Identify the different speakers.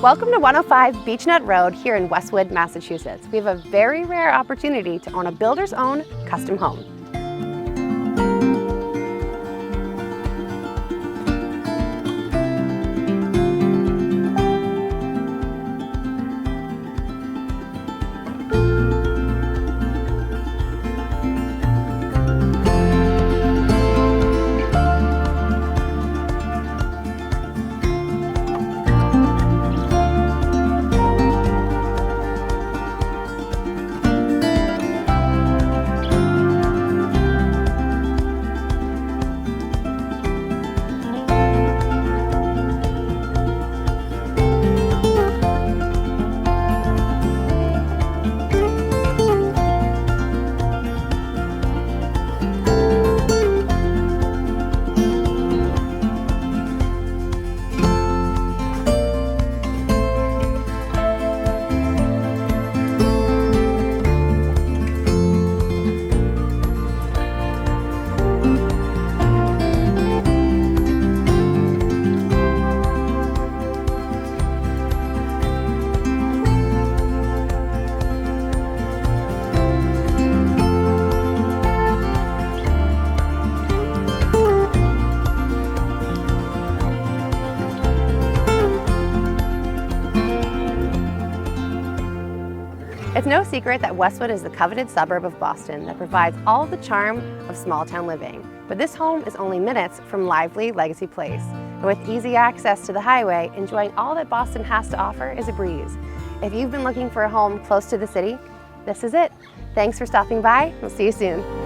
Speaker 1: Welcome to 105 Beechnut Road here in Westwood, Massachusetts. We have a very rare opportunity to own a builder's own custom home. It's no secret that Westwood is the coveted suburb of Boston that provides all of the charm of small town living. But this home is only minutes from lively Legacy Place. And with easy access to the highway, enjoying all that Boston has to offer is a breeze. If you've been looking for a home close to the city, this is it. Thanks for stopping by. We'll see you soon.